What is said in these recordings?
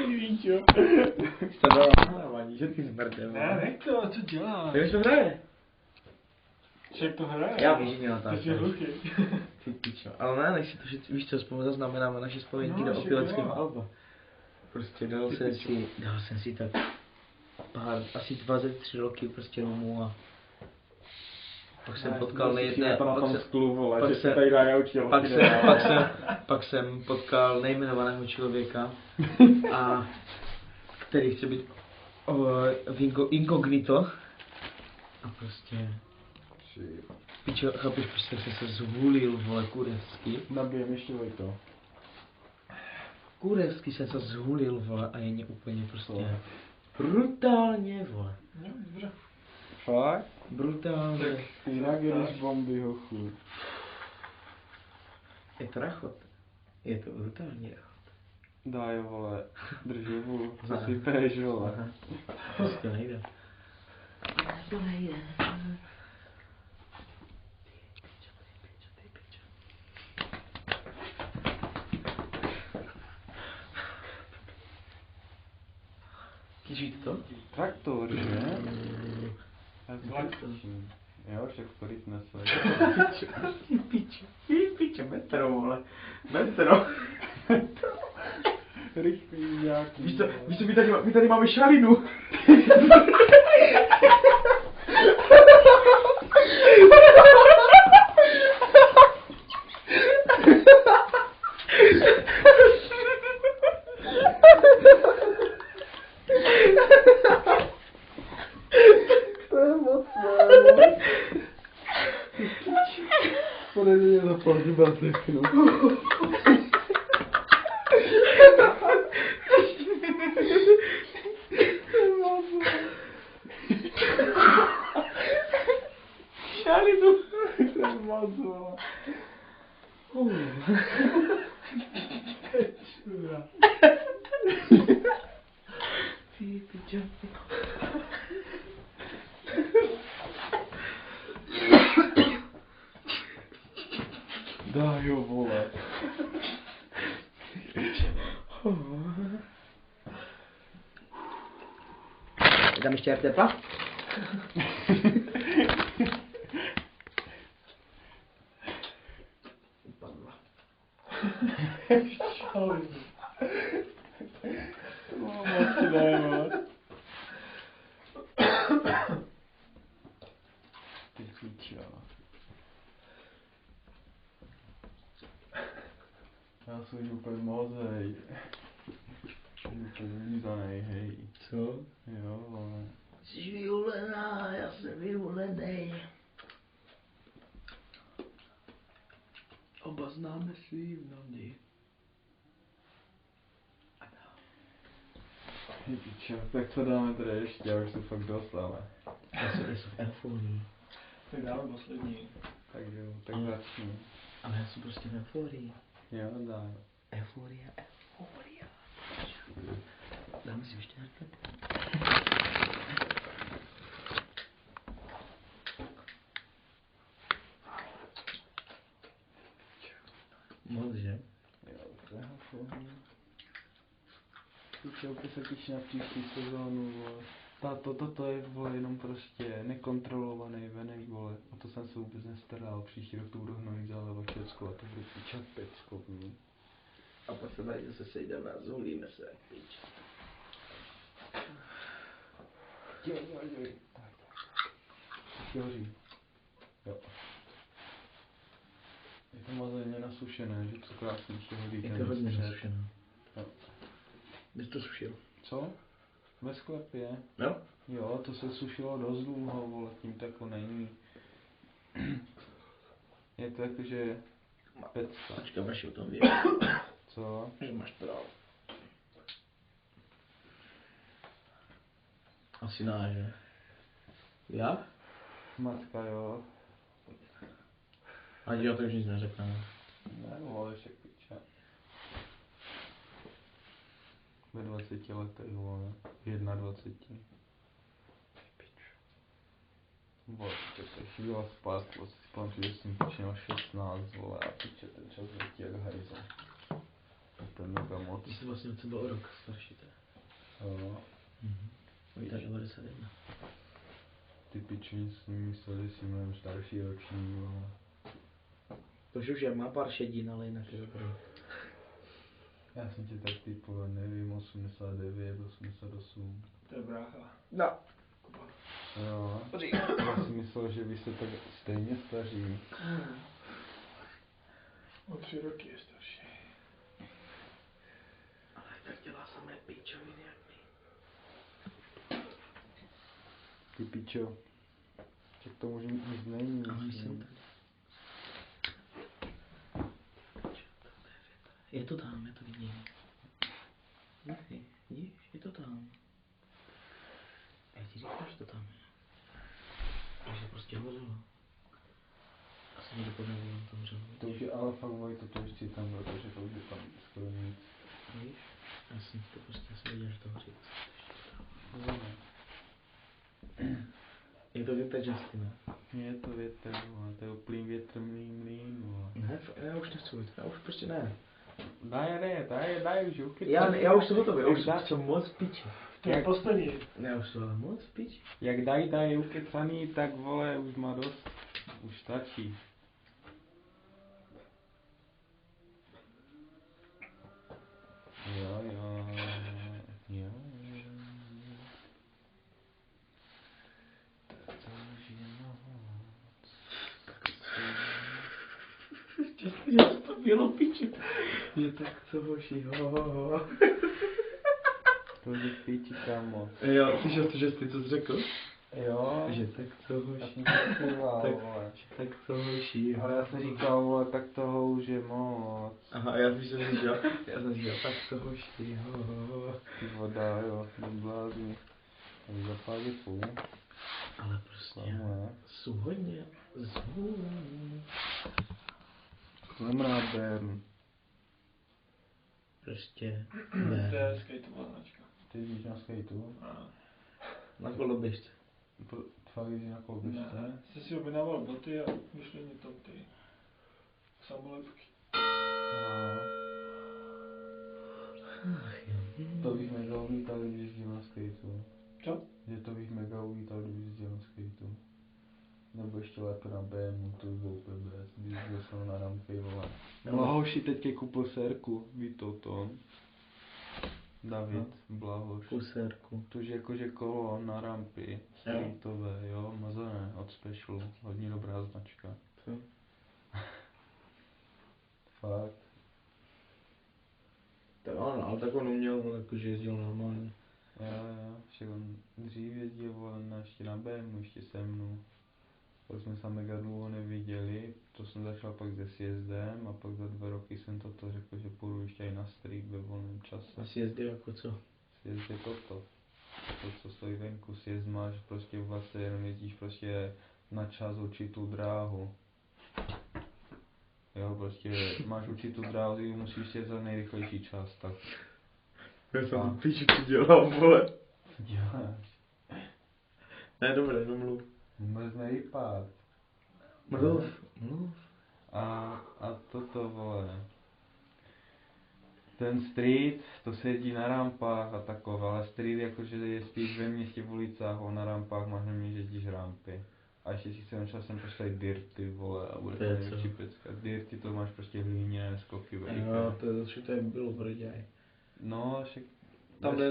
Víčo. Jste dala nahrávání, že ty zmrdem. Ne, nech to, co děláš? Jak to hraje? Ček to hraje? Já vím, že měla tak. Ty jsi hluchý. Ty pičo. Ale ne, nech si to, že víš co, spolu zaznamenáme naše vzpomínky do však opileckého jo. alba. Prostě dal jsem si tak pár, asi 23 roky prostě rumů a pak jsem potkal nejedné, pak jsem potkal nejmenovaného člověka, a který chce být inkognito a prostě pičo, chápeš, prostě jsem se zhulil, vole, kurevsky. Nabijem ještě to. Kurevsky jsem se zhulil, vole, a je mě úplně prostě brutálně, vole. No, dobře. Fakt? Brutálně. Tak jinak jedeš bomby, hochu. Je to rachot. Je to brutální rachot. Daj, vole, držu, co si peš, vole. Prostě nejde. To nejde. Těžíte to? Traktor, že? Jo, však kolik nese. Piče, metro, vole. Metro. Rychlý nějaký. Víš co, my tady máme šalinu. To je mocné. Podejde mě za pohřibat technu. Šalinu. To je moc, vole. Čura. Ty pičo. Daj jo, vole. Je tam ještě RTP? Upadla. Šalinu. No, moc si daj, vole. Ty pičo. Já jsem už úplně mozej. Jsem úplně vylízanej, hej. Co? Jo, vole. Jsi vyhulená, já jsem vyhulenej. Oba známe svým nody. Ty pičo, tak co dáme tady ještě, já už se fakt dost, ale. Já jsem v euforii. Tak dáme poslední. Tak jo, tak začni. Ale já jsem prostě v euforii. Jo, daj. Euforia. Dáme si ještě RTP? Moc, že? Jo, to je fajn. Pičo, opět se těším na příští sezónu, vole. Toto je, vole, jenom prostě nekontrolovaný venek, vole. A to jsem se vůbec nestaral. Příští rok to budu hnojit zálevačecko a to bude pičat pecko. A pak se tady zase sejdeme a zhulíme se jak pič. Dělej. Tak. Hoří. Jo. Je to mazejně nasušené, že co krásně ještě hodí. Je to hodně nasušené. Jo. Kde jsi to sušil? Co? Ve sklepě. Jo? Jo, to se sušilo dost dlouho, vole, tím to jako není. Je to jakože pecka. Počkej, máš o tom vědět. Co? Že máš pravdu. Asi ne, že? Já? Matka, jo. Ani o tom už nic neřekneme. Ne, vole, však piče. Ve 20 letech, vole. 21. Vole, to je chvíla zpátky, si pamatuju, že jsem počínal 16, vole, a piče, ten čas letí jak hajza. To je moc. Ty jsi vlastně od sebe o rok starší, to je. Jo. Víte, 91. Ty pičoviny si myslel, že jsi mnohem starší ročník, vole. To už je, má pár šedin, ale jinak je dobrý. Já jsem ti tak typoval, nevím, 89, 88. To je brácha. No. Kuba. Jo. Já si myslel, že vy jste tak stejně staří. O 3 roky je starší. Ale tak dělá samé pičoviny jak my. Ty pičo. Tak to může nic není. Ahoj, jsem tady. Je to tam, já to vidím. Vidíš, je to tam. Já ti říkám, že to tam je. Takže prostě hořelo. Asi někdo podával tam řelo. To už je ale fakt Vojto, to už si tam, protože to už je tam skoro nic. Víš? Já jsem to prostě asi viděl, že to hoří. Je to větr Justina. Je to větr, vole, to je úplný větrný mlýn, vole. Ne, já už nechci větr, já už prostě ne. Daj už ukyt. Já už jsem hotový, já už jsem moc piči. To je Jak- poslední. Já už jsem moc piči. Jak daj ukecaný, tak vole, už má dost. Už stačí. Jo. Já to bylo piči. Je tak co hoší, To je píči, kámo. Jo, slyšel jsi, že jsi co jsi řekl? Jo. Že tak co Já hoší. jsem to zpíval, Tak- vole. Tak co hoší. Ale já jsem říkal, vole, tak toho už je moc. Aha, já jsem říkal, tak co hoší, Ty voda, jo, neblázni. Tady zapálí půl. Ale prostě, Klamuje. jsou hodně, Jsem rád Bern. prostě, To ne, je skateová značka. Ty jdeš na skateu? na koloběžce. Fakt jdeš na koloběžce? Ne, jsi si objednával boty a vyšly mi tam ty samolepky. To bych mega uvítal, kdyby jezdil na skateu. Co? Že to bych mega uvítal, kdyby jezdil na skateu. Nebo ještě lépe na BMu, to by bylo úplně bez, když byl na rampy, vole. Blahoši teďke koupil sérku, ví to. David, Blahoš. Kusérku. Tož jakože kolo na rampy, streetové, jo, mazané, od Specialu, hodně dobrá značka. Co? Fakt. Tak ano, ale tak on uměl, jakože jezdil normálně. Jo, však on dřív jezdil, vole, ještě na BMu, ještě se mnou. Pak jsme se mega dlouho neviděli, to jsem začal pak se sjezdem a pak za 2 roky jsem toto řekl, že půjdu ještě i na street ve volném čase. Asi jezdil jako co? Sjezd je toto. To, co stojí venku, sjezd máš prostě vlastně jenom jezdíš prostě na čas určitou dráhu. Jo, prostě máš určitou dráhu, ty musíš jet za nejrychlejší čas, tak Já jsem A. to píči, co dělám, vole. děláš. Ne, dobré, domluv. Vůbec nevypad. Mluv. A toto, vole. Ten street, to se jezdí na rampách a takové, ale street jakože je spíš ve městě v ulicách, a na rampách máš nemě, že jezdíš rampy. A ještě si chcem časem postavit dirty, vole, a bude To to je největší co? pecka. Dirty to máš prostě hlíněné skoky veliké. Jo, to je zase, to je bylo v Roději. No, však Tam, kde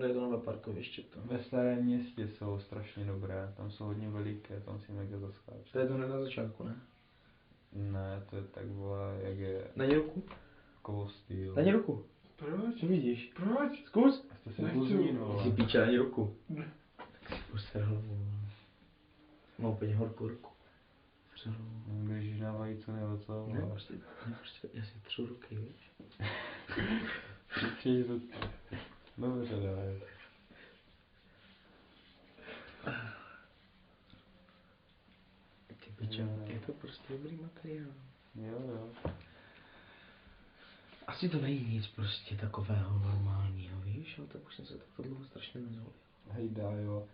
je to nové parkoviště to. ve starém městě jsou strašně dobré, tam jsou hodně veliké, tam si mega zaskáče. To je to hned na začátku, ne? Ne, to je tak, vole, jak je Dani ruku. Kovostýl. Dani ruku. Proč? Co vidíš? Proč? Zkus. To se Nechci. buzní, no. Ty píče, dani ruku. Tak si poster hlavu. Má úplně horkou ruku. Vřel hlavu. Běžíš na vajícu nebo co? Ne, vole? prostě, já si třu ruky, víš? Přijď ruky. Dobře, dávaj. Ty piče, je to prostě dobrý materiál. Jo. Asi to není nic prostě takového normálního, víš? Ale tak už jsem se takto dlouho strašně nezvolil. Hejda, jo.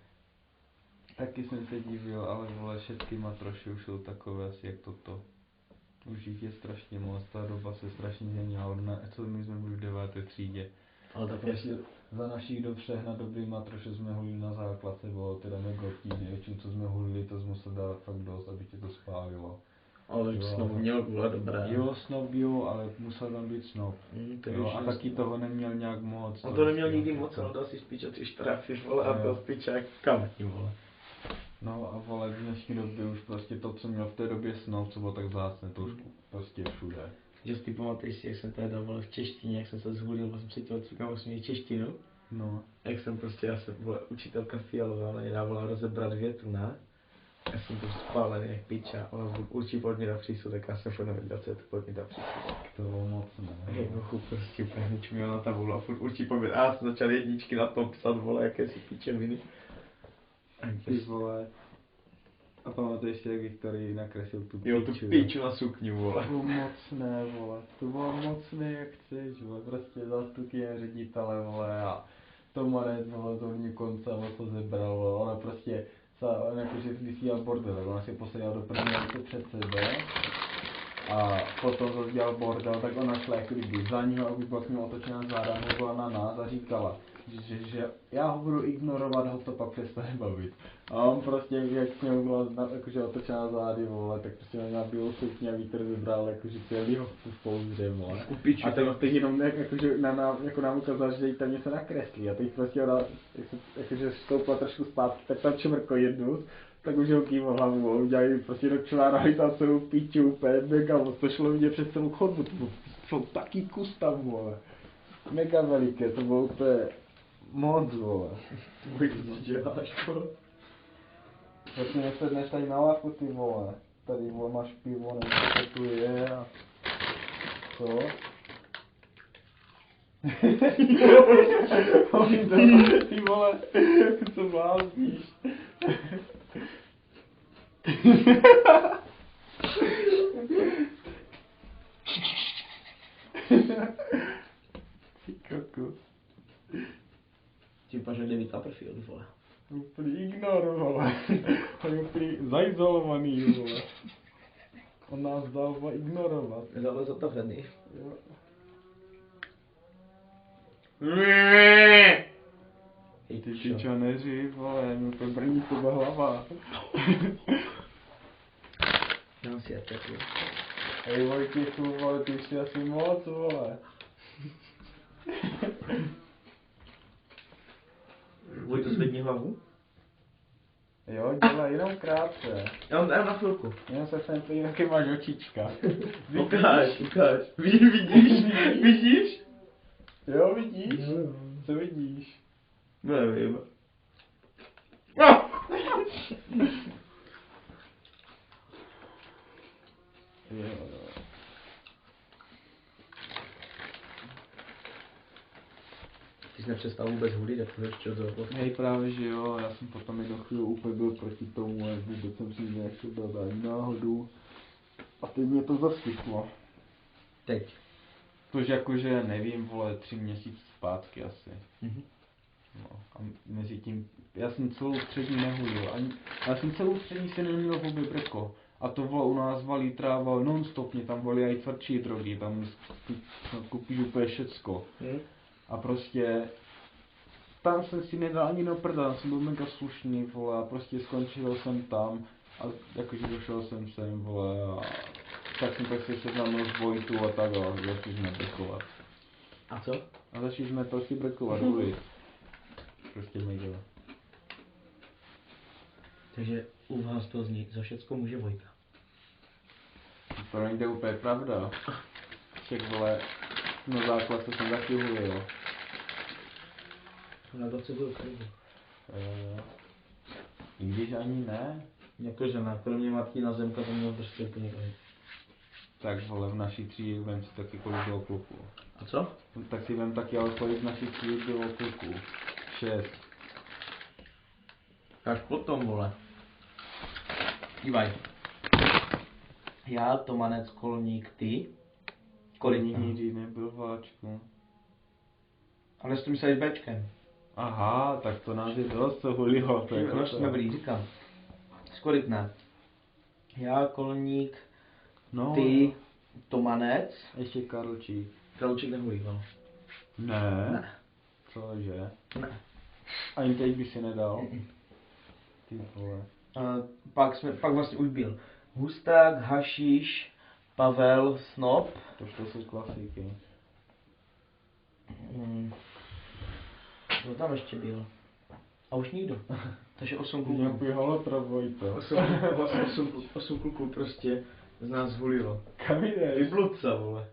Taky jsem se divil, ale vole, všetky matroši už jsou takové asi jak toto. Už jich je strašně moc, ta doba se strašně změnila, co my jsme byli v 9. třídě. Ale tak Prostě za našich dob přehnat dobrý matro, že jsme hulili na základce, bylo teda mega obtížné, většinou co jsme hulili, to jsme museli dát fakt dost, aby tě to spálilo. ale Jo. snob měl byla dobré. Jo, snob jo, ale musel tam být snob. To Jo, víš, a taky toho neměl nějak moc. On to neměl nikdy moc, ale dal si spíš o 3 štrafy, vole, a byl spíš jak kametní, vole. No a vole, v dnešní době už prostě to, co měl v té době snob, co bylo tak vzácné, to už prostě všude. Že si pamatuješ si, jak jsem tady dával v češtině, jak jsem se zhulil, jsem si těl cukal vlastně češtinu. No. Jak jsem prostě, já jsem byla učitelka Fialová, ona mě dávala rozebrat větu, ne? Já jsem to spálený jak piča, ona určitě podmíta přísudek, já jsem furt nevěděl, co je to podmíta přísudek. To bylo moc, ne? Jako chup prostě úplně nič měl na tabulu a furt určitě podmíta, a já jsem začal jedničky na tom psat, vole, jaké si pičeviny. Ty vole. A pamatuješ si, jak Viktorii nakreslil tu Jo, tu piču na sukni, vole. To bylo mocné, vole. To bylo mocné, jak chceš, vole. Prostě zástupkyně ředitele, vole, a Tomanec, vole, to mě konce o to zebral, vole. Ona prostě, ona jakože když dělal bordel, tak ona si posadila do první ruce před sebe. A potom to dělal bordel, tak ona šla jako kdyby za něho, aby pak měla otočená záda, mluvila na nás a říkala, že já ho budu ignorovat, ho to pak přestane bavit. A on prostě, jak měl byla jakože otočená zády, vole, tak prostě měla bílou sukni a vítr vybral, jakože celý ho v pouzdře, vole. A teď jenom jakože jako nám ukázal, že jí tam něco nakreslí. A teď prostě ona, jakože stoupla trošku zpátky, tak tam čemrko jednu, tak už ho kýval hlavu a udělali prostě do člára tam celou piču, úplně mega moc, to šlo vidět přes celou chodbu, to byl taký kus tam, vole. Mega veliké, to bylo úplně moc, vole. Můj to děláš, vole. Vlastně nesedneš tady na lávku, ty vole. Tady, vole, máš pivo, nevím, co tu je a... Co? Ty vole, co blázníš? Ty koku. Tím paže 9 Copperfield, vole. Úplný ignor, vole. On je úplný zaizolovaný, vole. On nás dal ignorovat. Zalez otevřený. Jo. Hej, Ty pičo, neři, vole, mi to brní tebe hlava. Dám si jaké, jo. Hej Vojtěchu, vole, ty jsi asi moc, vole. Vojto, zvedni hlavu. Jo, dělej, jenom krátce. Já vám dám na chvilku. Jenom se sem podívej, jaký máš očička. Ukáž. Vidíš? Jo, vidíš? Co vidíš? Nevím. Jo. Ty jsi nepřestal vůbec hulit, jak to ještě od Hej, právě že jo, já jsem potom jednu chvíli úplně byl proti tomu, jak vůbec jsem si nechtěl dát ani náhodu. A teď mě to zasyplo. Teď. Tož jakože, nevím, vole, 3 měsíce zpátky asi. Mhm. No, a mezi tím, já jsem celou střední nehulil, já jsem celou střední si neměl vůbec brko. A to vole, u nás valí tráva non-stopně, tam valí i tvrdší drogy, tam koupíš úplně všecko. A prostě, tam jsem si nedal ani do prda, jsem byl mega slušný, vole, a prostě skončil jsem tam a jakože došel jsem sem, vole, a tak jsem tak se seznámil s Vojtu a tak a začali jsme brkovat. A co? A začali jsme prostě brkovat, hulit. Prostě mega. Takže u vás to zní, za všecko může Vojta. To není úplně pravda. Však vole, na základce jsem taky hulil. Na to, co byl chvíli. I když ani ne, Jakože ne, kromě matky na zemka to měl prostě úplně klid. tak vole, v naší třídě vem si taky kolik bylo kluků. A co? Tak si vem taky, ale kolik v naší třídě bylo kluků. 6. Až potom, vole. Dívaj. Já, Tomanec, Kolník, ty. Kolik nikdy nebyl v Háčku. Ale s tím se s Bčkem. Aha, tak to nás je dost, co hulilo. No, jsme byli, říkám. Skolik ne. Já, Kolník, No, ty, Tomanec, ještě Karlčík. Kralučík nehulival. Ne. Ne. Cože? Ne. Ani teď by si nedal. Ty vole. Pak vlastně už byl Husták, Hašíš, Pavel, Snob. To jsou klasiky. Kdo tam ještě byl? A už nikdo. Takže 8 kluků. Nějaký holotra Vojto. 8 kluků prostě z nás zvolilo. Kam jdeš? Vybluca, vole.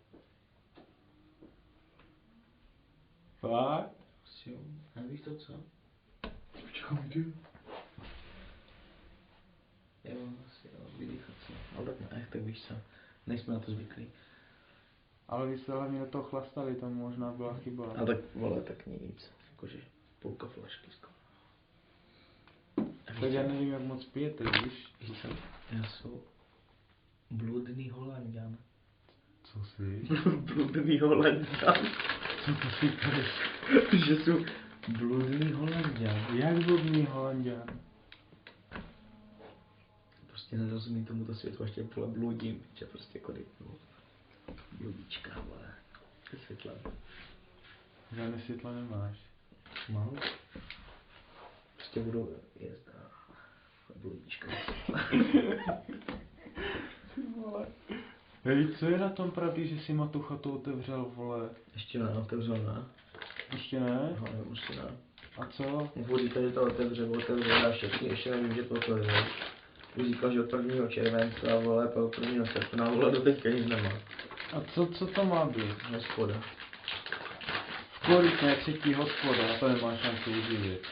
Fakt? Jo, nevíš to co? Čekám jdu. Jo, asi jo, vydýchat se. Ale tak ne, tak víš co. Nejsme na to zvyklí. Ale vy jste hlavně do toho chlastali, tam možná byla chyba. A tak, vole, tak nic. Jakože půlka flašky skoro. Tak já nevím, jak moc pijete, víš? Víš co? Já jsem bludný Holanďan. Co jsi? Bludný Holanďan. Co to si piješ? Že jsou bludný Holanďan. Jak bludný Holanďan? Prostě nerozumím tomuto světu, ještě vole bludím, že prostě koditnu. Bludička, vole. To světla. Žádné světla nemáš. Mám. Prostě budu jíst a bludička. Hej, co je na tom pravdy, že si ma tu chatu otevřel, vole? Ještě ne, otevřel ne. Ještě ne? No, nevím, ještě ne. A co? Můžu říkat, že to otevře, já ještě nevím, že to otevře. Už říkal, že od 1. července a vole, pak od 1. srpna, vole, do teďka nic nemá. A co to má být? Hospoda. V kolik ne třetí hospoda, a to nemá šanci uživit.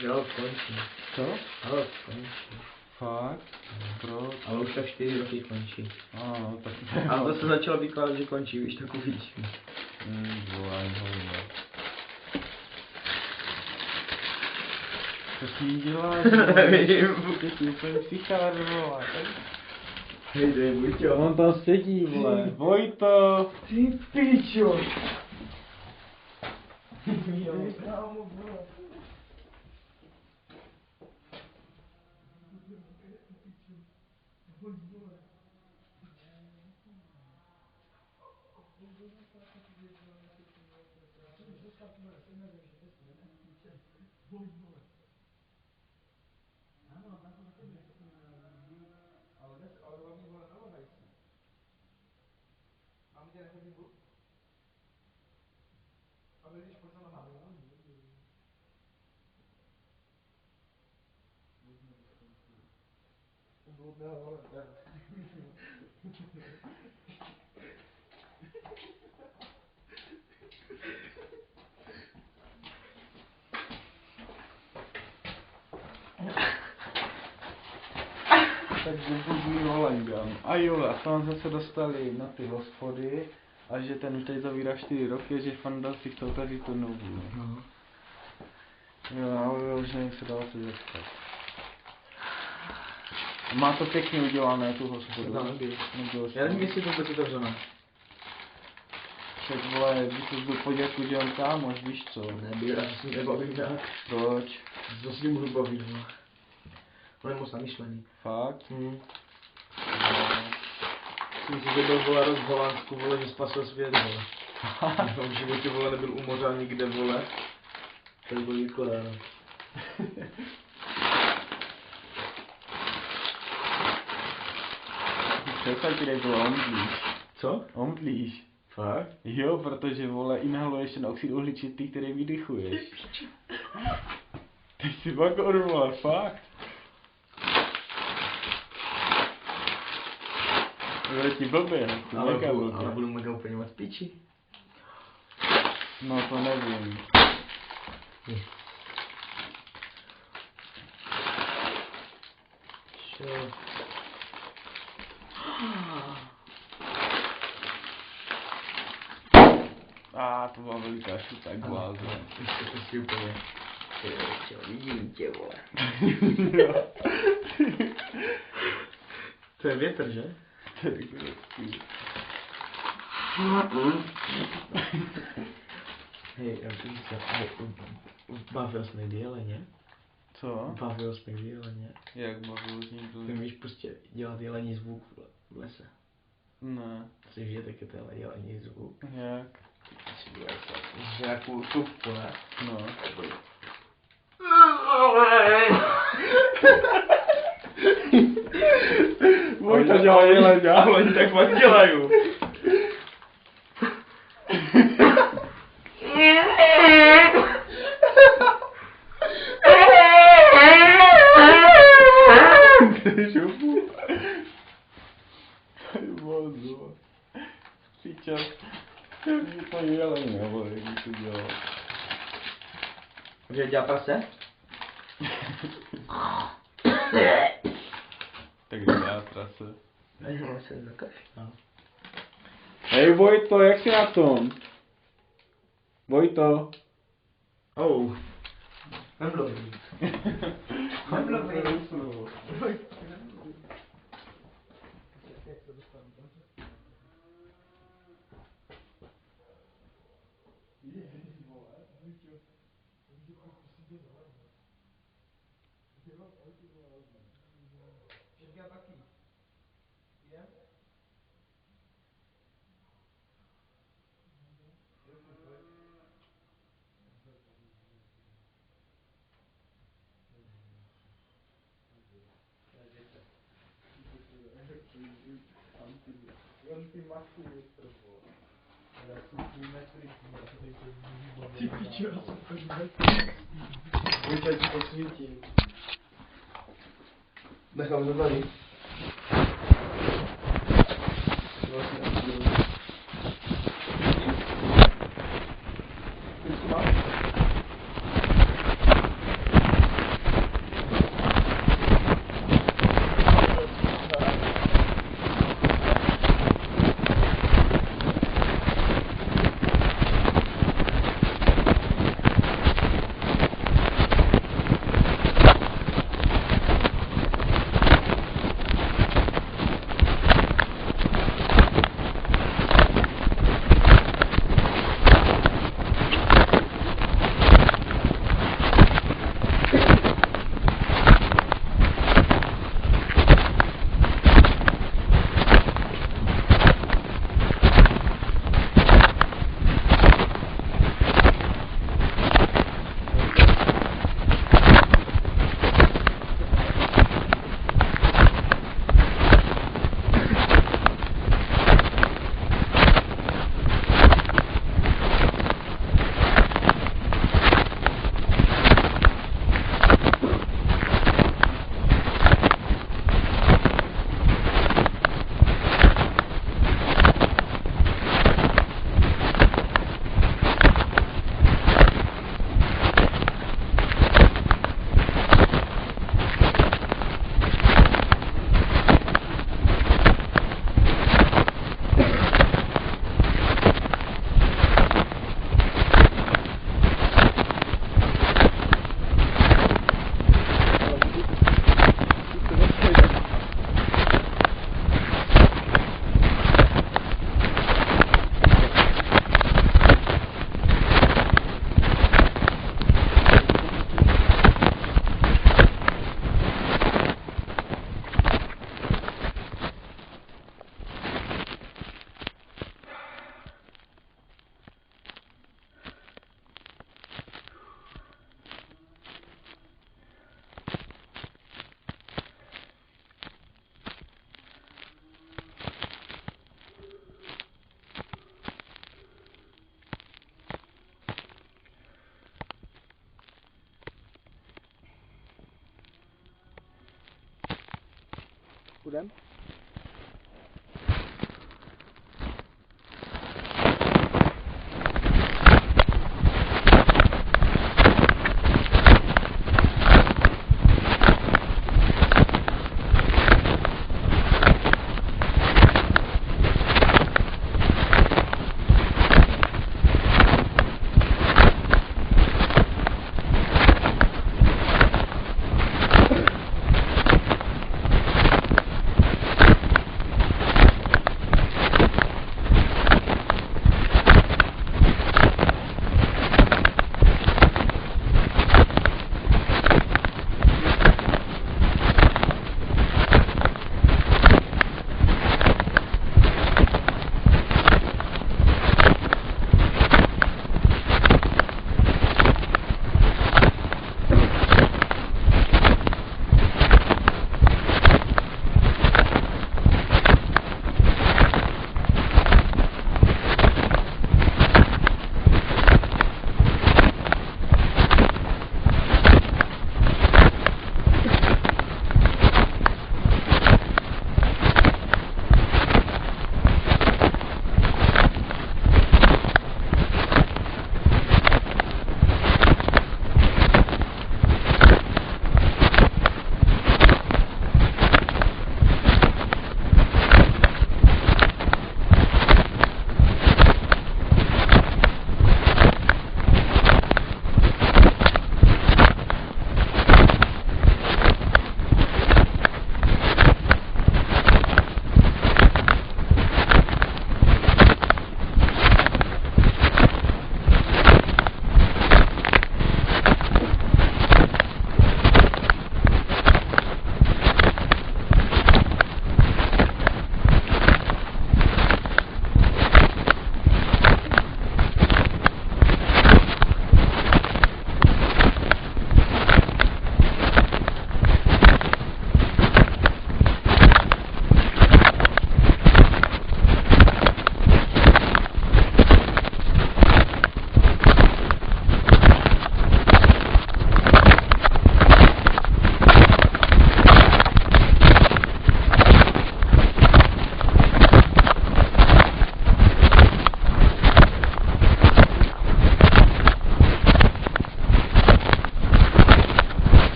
Že rok končí. Co? Rok končí. Fakt? Proč? Ale už tak 4 roky končí. Ano, tak... Ale to se začalo vykládat, že končí, víš, tak uvidíš. Volaj, hovno. Co si jí děláš? Nevím. Ty ti úplně psychár, vole. Hej, dej, Vojťo. On tam sedí, vole. Vojto! Ty pičo. Takže bludný Holanďan. A jo, a tam jsme se dostali na ty hospody. A že ten už tady zavírá 4 roky, že Fanda si chce otevřít tu novou. No. Jo, ale už nevím, se dá se zeptat. Má to pěkně udělané, tu hospodu. Nebyl Já nevím, jestli to vůbec otevřené. Tak vole, když jsi byl poděku, že on kámoš, víš co? Nebyl, já se s ním nebavím nějak. Proč? Co s ním můžu bavit, no. On je moc namyšlený. Fakt? Myslím si, že byl vole rok v Holandsku, vole, že spasil svět, vole. V životě, vole, nebyl u moře nikde, vole. To bylo vykládáno. Přesně ti nebylo omdlíš. Co? Omdlíš. Fakt? Jo, protože vole inhaluješ ten oxid uhličitý, který vydychuješ. Ty jsi bakor, vole, fakt. Bude ti blbě, ty mega blbě. Ale budu mega úplně moc piči. No to nevím. Čo? To byla veliká šuta, jak blázen. To si úplně... Čo, vidím tě, vole. To je větr, že? To je krásný. Hej, bavil jsi někdy jeleně? Co? Bavil jsi někdy jeleně? Jak bavil s ním to? Ty víš prostě dělat jelení zvuk v lese. Ne. Jsi vidět, jak je tenhle jelení zvuk. Jak? Že nějakou tubku, ne? No. Vojta dělá jelení, ale oni tak fakt dělají. Piča. To je jelení, nebo jak to dělá. Může dělat prase? Tak dělá prase. Ne, se zakašlal. Hej Vojto, jak jsi na tom? Vojto. Oh. Mám dobrý. Mám dobrý. Ty pičo, já jsem fakt mrtvý. Vojta, ti posvítím. Necháme to tady. Půjdem?